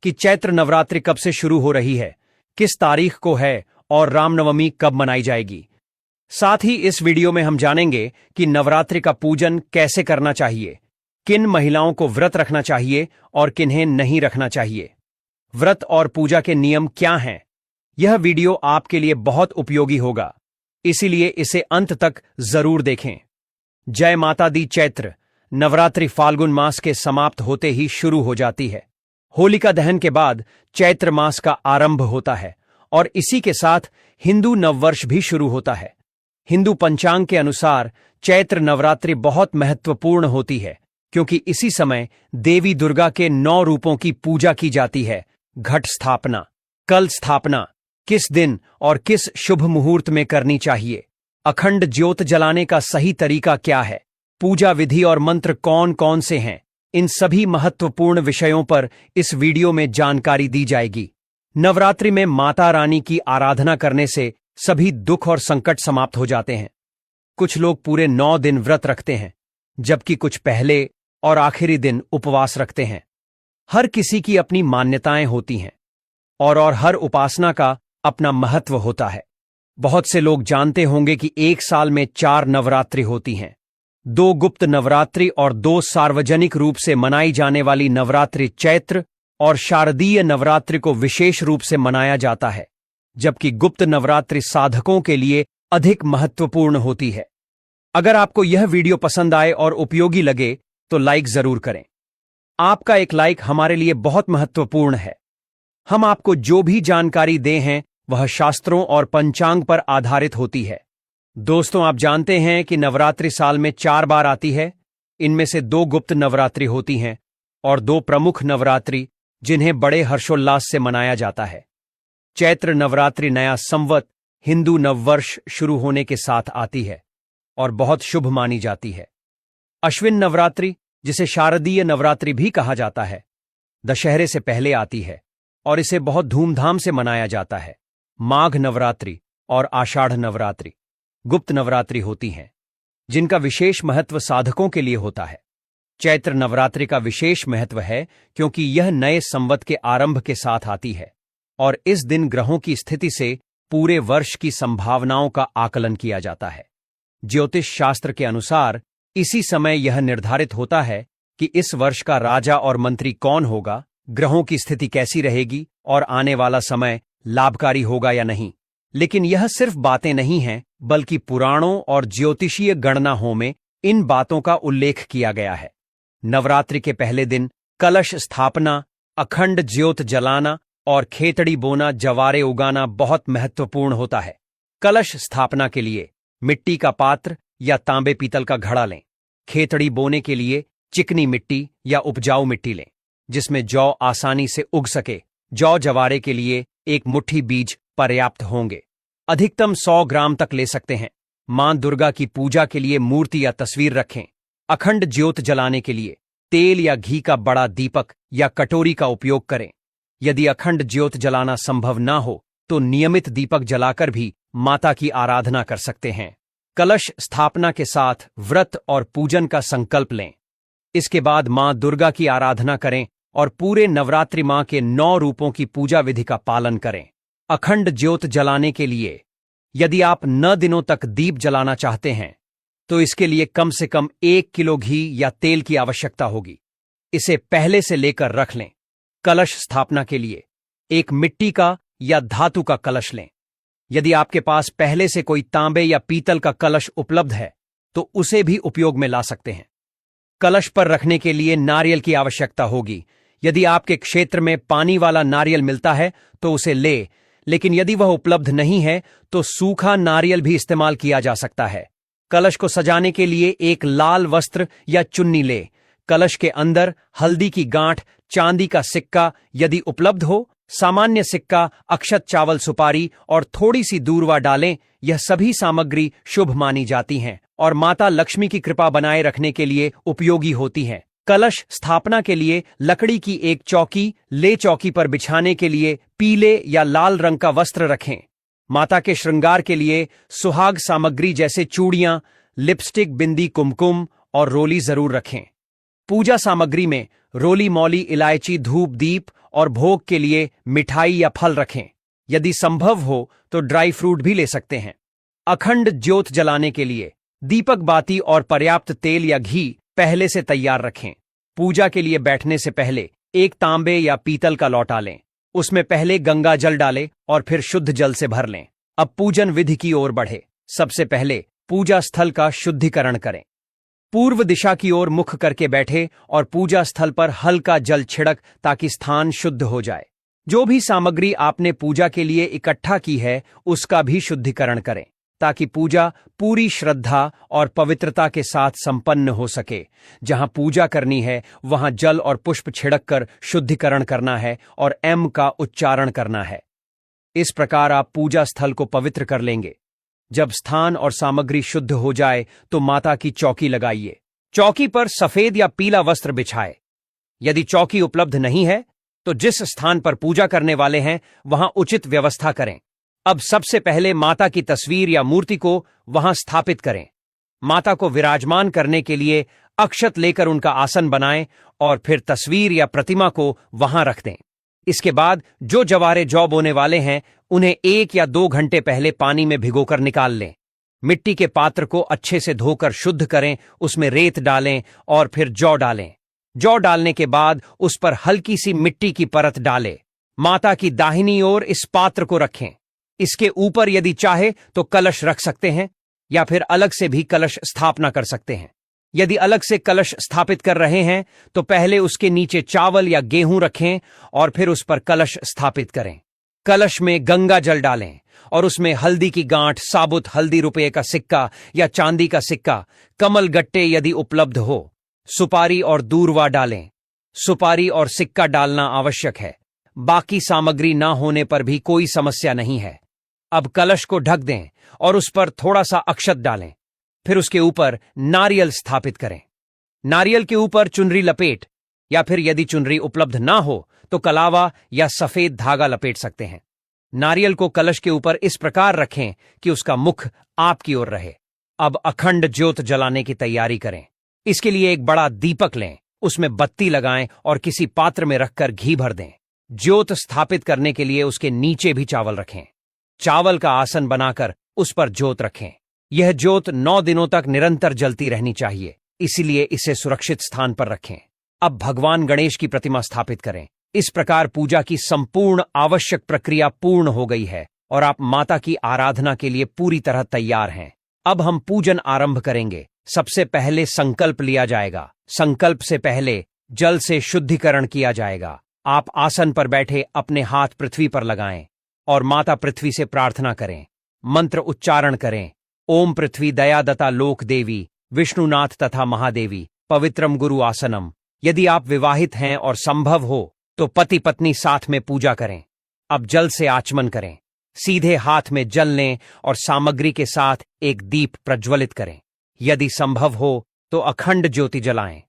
कि चैत्र नवरात्रि कब से शुरू हो रही है, किस तारीख को है और रामनवमी कब मनाई जाएगी। साथ ही इस वीडियो में हम जानेंगे कि नवरात्रि का पूजन कैसे करना चाहिए, किन महिलाओं को व्रत रखना चाहिए और किन्हें नहीं रखना चाहिए, व्रत और पूजा के नियम क्या हैं। यह वीडियो आपके लिए बहुत उपयोगी होगा, इसीलिए इसे अंत तक जरूर देखें। जय माता दी। चैत्र नवरात्रि फाल्गुन मास के समाप्त होते ही शुरू हो जाती है। होलिका दहन के बाद चैत्र मास का आरंभ होता है और इसी के साथ हिंदू नववर्ष भी शुरू होता है। हिंदू पंचांग के अनुसार चैत्र नवरात्रि बहुत महत्वपूर्ण होती है, क्योंकि इसी समय देवी दुर्गा के 9 रूपों की पूजा की जाती है। घट स्थापना, कल स्थापना किस दिन और किस शुभ मुहूर्त में करनी चाहिए, अखंड ज्योत जलाने का सही तरीका क्या है, पूजा विधि और मंत्र कौन कौन से हैं, इन सभी महत्वपूर्ण विषयों पर इस वीडियो में जानकारी दी जाएगी। नवरात्रि में माता रानी की आराधना करने से सभी दुख और संकट समाप्त हो जाते हैं। कुछ लोग पूरे 9 दिन व्रत रखते हैं, जबकि कुछ पहले और आखिरी दिन उपवास रखते हैं। हर किसी की अपनी मान्यताएं होती हैं और हर उपासना का अपना महत्व होता है। बहुत से लोग जानते होंगे कि एक साल में 4 नवरात्रि होती हैं। 2 गुप्त नवरात्रि और 2 सार्वजनिक रूप से मनाई जाने वाली नवरात्रि चैत्र और शारदीय नवरात्रि को विशेष रूप से मनाया जाता है, जबकि गुप्त नवरात्रि साधकों के लिए अधिक महत्वपूर्ण होती है। अगर आपको यह वीडियो पसंद आए और उपयोगी लगे तो लाइक जरूर करें। आपका एक लाइक हमारे लिए बहुत महत्वपूर्ण है। हम आपको जो भी जानकारी दे हैं वह शास्त्रों और पंचांग पर आधारित होती है। दोस्तों, आप जानते हैं कि नवरात्रि साल में 4 बार आती है। इनमें से 2 गुप्त नवरात्रि होती हैं और 2 प्रमुख नवरात्रि जिन्हें बड़े हर्षोल्लास से मनाया जाता है। चैत्र नवरात्रि नया संवत हिंदू नववर्ष शुरू होने के साथ आती है और बहुत शुभ मानी जाती है। अश्विन नवरात्रि, जिसे शारदीय नवरात्रि भी कहा जाता है, दशहरे से पहले आती है और इसे बहुत धूमधाम से मनाया जाता है। माघ नवरात्रि और आषाढ़ नवरात्रि गुप्त नवरात्रि होती हैं, जिनका विशेष महत्व साधकों के लिए होता है। चैत्र नवरात्रि का विशेष महत्व है क्योंकि यह नए संवत के आरंभ के साथ आती है और इस दिन ग्रहों की स्थिति से पूरे वर्ष की संभावनाओं का आकलन किया जाता है। ज्योतिष शास्त्र के अनुसार इसी समय यह निर्धारित होता है कि इस वर्ष का राजा और मंत्री कौन होगा, ग्रहों की स्थिति कैसी रहेगी और आने वाला समय लाभकारी होगा या नहीं। लेकिन यह सिर्फ बातें नहीं हैं, बल्कि पुराणों और ज्योतिषीय गणनाओं में इन बातों का उल्लेख किया गया है। नवरात्रि के पहले दिन कलश स्थापना, अखंड ज्योत जलाना और खेतड़ी बोना, जवारे उगाना बहुत महत्वपूर्ण होता है। कलश स्थापना के लिए मिट्टी का पात्र या तांबे पीतल का घड़ा लें। खेतड़ी बोने के लिए चिकनी मिट्टी या उपजाऊ मिट्टी लें, जिसमें जौ आसानी से उग सके। जौ जवारे के लिए 1 मुट्ठी बीज पर्याप्त होंगे। अधिकतम 100 ग्राम तक ले सकते हैं। मां दुर्गा की पूजा के लिए मूर्ति या तस्वीर रखें। अखंड ज्योत जलाने के लिए तेल या घी का बड़ा दीपक या कटोरी का उपयोग करें। यदि अखंड ज्योत जलाना संभव ना हो तो नियमित दीपक जलाकर भी माता की आराधना कर सकते हैं। कलश स्थापना के साथ व्रत और पूजन का संकल्प लें। इसके बाद मां दुर्गा की आराधना करें और पूरे नवरात्रि मां के 9 रूपों की पूजा विधि का पालन करें। अखंड ज्योत जलाने के लिए यदि आप 9 दिनों तक दीप जलाना चाहते हैं तो इसके लिए कम से कम 1 किलो घी या तेल की आवश्यकता होगी। इसे पहले से लेकर रख लें। कलश स्थापना के लिए एक मिट्टी का या धातु का कलश लें। यदि आपके पास पहले से कोई तांबे या पीतल का कलश उपलब्ध है तो उसे भी उपयोग में ला सकते हैं। कलश पर रखने के लिए नारियल की आवश्यकता होगी। यदि आपके क्षेत्र में पानी वाला नारियल मिलता है तो उसे ले, लेकिन यदि वह उपलब्ध नहीं है तो सूखा नारियल भी इस्तेमाल किया जा सकता है। कलश को सजाने के लिए एक लाल वस्त्र या चुन्नी ले। कलश के अंदर हल्दी की गांठ, चांदी का सिक्का यदि उपलब्ध हो, सामान्य सिक्का, अक्षत चावल सुपारी और थोड़ी सी दूर्वा डालें। यह सभी सामग्री शुभ मानी जाती हैं और माता लक्ष्मी की कृपा बनाए रखने के लिए उपयोगी होती हैं। कलश स्थापना के लिए लकड़ी की एक चौकी ले। चौकी पर बिछाने के लिए पीले या लाल रंग का वस्त्र रखें। माता के श्रृंगार के लिए सुहाग सामग्री जैसे चूड़ियां, लिपस्टिक, बिंदी, कुमकुम और रोली जरूर रखें। पूजा सामग्री में रोली, मौली, इलायची, धूप, दीप और भोग के लिए मिठाई या फल रखें। यदि संभव हो तो ड्राई फ्रूट भी ले सकते हैं। अखंड ज्योत जलाने के लिए दीपक बाती और पर्याप्त तेल या घी पहले से तैयार रखें। पूजा के लिए बैठने से पहले एक तांबे या पीतल का लौटा लें। उसमें पहले गंगा जल डालें और फिर शुद्ध जल से भर लें। अब पूजन विधि की ओर बढ़े। सबसे पहले पूजा स्थल का शुद्धिकरण करें। पूर्व दिशा की ओर मुख करके बैठे और पूजा स्थल पर हल्का जल छिड़क ताकि स्थान शुद्ध हो जाए। जो भी सामग्री आपने पूजा के लिए इकट्ठा की है उसका भी शुद्धिकरण करें ताकि पूजा पूरी श्रद्धा और पवित्रता के साथ संपन्न हो सके। जहां पूजा करनी है वहां जल और पुष्प छिड़क कर शुद्धिकरण करना है और एम का उच्चारण करना है। इस प्रकार आप पूजा स्थल को पवित्र कर लेंगे। जब स्थान और सामग्री शुद्ध हो जाए तो माता की चौकी लगाइए। चौकी पर सफेद या पीला वस्त्र बिछाए। यदि चौकी उपलब्ध नहीं है तो जिस स्थान पर पूजा करने वाले हैं वहां उचित व्यवस्था करें। अब सबसे पहले माता की तस्वीर या मूर्ति को वहां स्थापित करें। माता को विराजमान करने के लिए अक्षत लेकर उनका आसन बनाएं और फिर तस्वीर या प्रतिमा को वहां रख दें। इसके बाद जो जवारे जौ बोने वाले हैं उन्हें 1 या 2 घंटे पहले पानी में भिगोकर निकाल लें। मिट्टी के पात्र को अच्छे से धोकर शुद्ध करें, उसमें रेत डालें और फिर जौ डालें। जौ डालने के बाद उस पर हल्की सी मिट्टी की परत डालें। माता की दाहिनी ओर इस पात्र को रखें। इसके ऊपर यदि चाहे तो कलश रख सकते हैं या फिर अलग से भी कलश स्थापना कर सकते हैं। यदि अलग से कलश स्थापित कर रहे हैं तो पहले उसके नीचे चावल या गेहूं रखें और फिर उस पर कलश स्थापित करें। कलश में गंगा जल डालें और उसमें हल्दी की गांठ, साबुत हल्दी, रुपये का सिक्का या चांदी का सिक्का, कमल गट्टे यदि उपलब्ध हो, सुपारी और दूर्वा डालें। सुपारी और सिक्का डालना आवश्यक है। बाकी सामग्री ना होने पर भी कोई समस्या नहीं है। अब कलश को ढक दें और उस पर थोड़ा सा अक्षत डालें। फिर उसके ऊपर नारियल स्थापित करें। नारियल के ऊपर चुनरी लपेट या फिर यदि चुनरी उपलब्ध ना हो तो कलावा या सफेद धागा लपेट सकते हैं। नारियल को कलश के ऊपर इस प्रकार रखें कि उसका मुख आपकी ओर रहे। अब अखंड ज्योत जलाने की तैयारी करें। इसके लिए एक बड़ा दीपक लें, उसमें बत्ती लगाएं और किसी पात्र में रखकर घी भर दें। ज्योत स्थापित करने के लिए उसके नीचे भी चावल रखें। चावल का आसन बनाकर उस पर ज्योत रखें। यह ज्योत 9 दिनों तक निरंतर जलती रहनी चाहिए, इसलिए इसे सुरक्षित स्थान पर रखें। अब भगवान गणेश की प्रतिमा स्थापित करें। इस प्रकार पूजा की संपूर्ण आवश्यक प्रक्रिया पूर्ण हो गई है और आप माता की आराधना के लिए पूरी तरह तैयार हैं। अब हम पूजन आरंभ करेंगे। सबसे पहले संकल्प लिया जाएगा। संकल्प से पहले जल से शुद्धिकरण किया जाएगा। आप आसन पर बैठे अपने हाथ पृथ्वी पर लगाएं और माता पृथ्वी से प्रार्थना करें। मंत्र उच्चारण करें। ओम पृथ्वी दयादता लोक देवी विष्णुनाथ तथा महादेवी पवित्रम गुरु आसनम। यदि आप विवाहित हैं और संभव हो तो पति पत्नी साथ में पूजा करें। अब जल से आचमन करें। सीधे हाथ में जल लें और सामग्री के साथ एक दीप प्रज्वलित करें। यदि संभव हो तो अखंड ज्योति जलाएं।